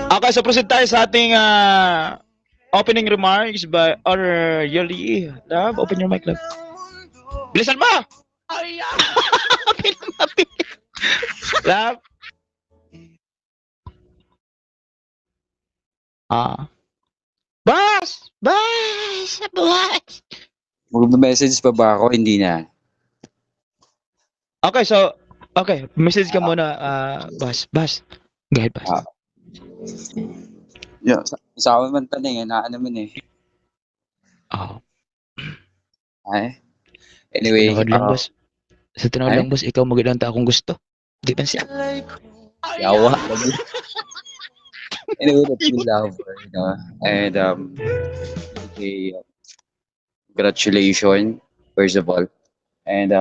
Okay, so proceed tayo sa ating opening remarks by our Yoli. Love, open your mic, love. Bilisan mo! Pinamapili. Love. Boss! Boss! Boss! Magme-message pa ba ako? Hindi na. Okay, so, okay, message ka muna, boss. Boss. Go ahead, boss. Yeah, sa akin man tanong, na ano man eh. Oh, Ay. sa Anyway, tinood lang, boss. Sa tinood lang, boss, ikaw magilang ta akong gusto. Di ba siya? yawa. Anyway, that's the love, you know. And okay, congratulations, first of all. And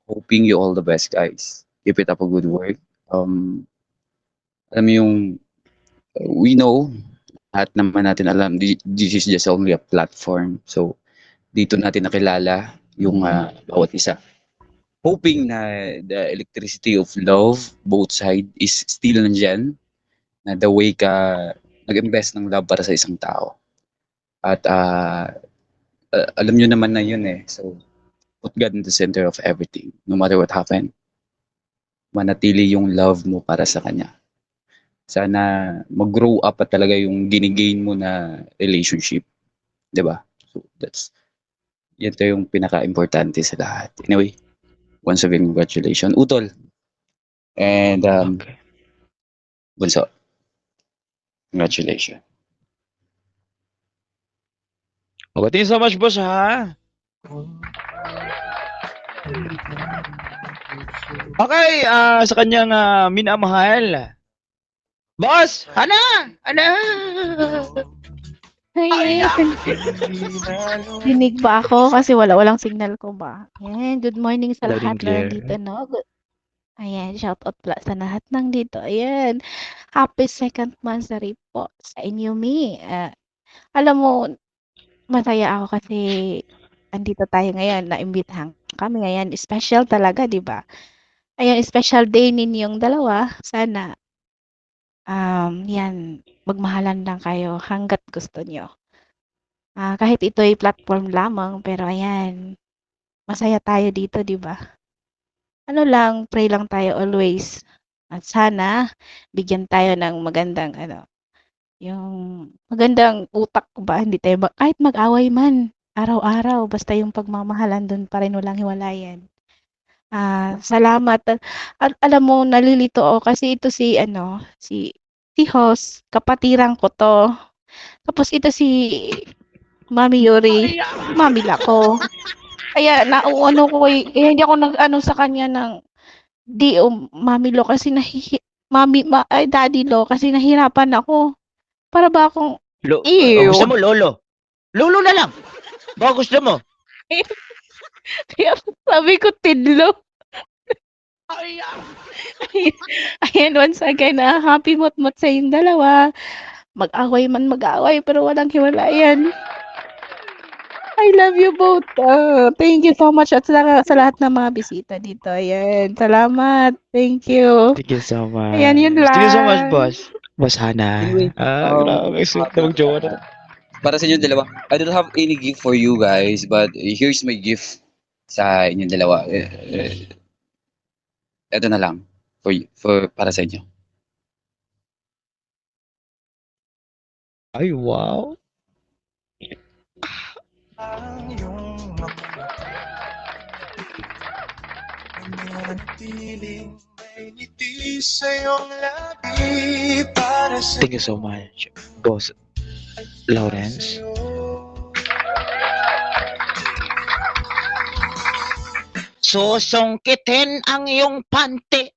hoping you all the best, guys. Keep it up a good work. Alam mo yung, we know, lahat naman natin alam, this is just only a platform. So, dito natin nakilala yung bawat isa. Hoping na the electricity of love, both side, is still nandyan. Na the way ka nag-invest ng love para sa isang tao. At alam nyo naman na yun eh. So, put God in the center of everything. No matter what happened, manatili yung love mo para sa Kanya. Sana mag-grow up at talaga yung ginigain mo na relationship. 'Di ba? So, yan to yung pinaka-importante sa lahat. Anyway, once again, congratulations. Utol. And Okay. Bunso. Congratulations. Okay, thank you so much, boss, ha? Okay, sa kanyang minamahal. Boss! Ana! Ana! Ayan. Dinig ba ako? Kasi walang signal ko ba? Ayan, good morning sa Loud lahat and na clear. nandito, no? Ayan, shout out pala sa lahat ng dito. Ayan, happy second monthsary po sa inyo, Mi. Alam mo, masaya ako kasi andito tayo ngayon, naimbitahan kami. Ayan, special talaga, di ba? Ayan, special day ninyong dalawa. Sana, yan, magmahalan lang kayo hanggat gusto nyo. Kahit ito'y platform lamang, pero ayan, masaya tayo dito, 'di ba? Ano lang, pray lang tayo always. At sana bigyan tayo ng magandang ano, yung magandang utak ba, hindi tayo kahit mag-away man araw-araw, basta yung pagmamahalan dun pa rin walang hiwalayan. Salamat at alam mo nalilito ako kasi ito si ano, si Host, kapatiran ko 'to. Tapos ito si Mami Yuri, mamila ko. Kaya nauano ko kaya hindi ako nag-ano sa kanya ng Mami Lo kasi Daddy Lo kasi nahirapan ako. Para ba akong Gusto ew. mo, lolo? Lolo na lang. Baka gusto mo. Kaya sabi ko Tidlo. Ayan, once again, happy mot-mot sa yung dalawa. Mag-away man mag-away pero walang hiwalayan. I love you both. Thank you so much at sa lahat ng mga bisita dito. Ayan, salamat. Thank you. Thank you so much. Ayan, yun Thank you so much, lang. boss. Boss Hana. Anyway, Grabe. Sweet na mag-jowa na. para sa inyo dalawa, I don't have any gift for you guys, but here's my gift sa inyong dalawa. Ito na lang for para sa inyo. Ay, wow. Thank you so much, boss Lawrence. Susungkitin ang iyong panty.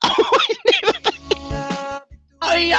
Ay,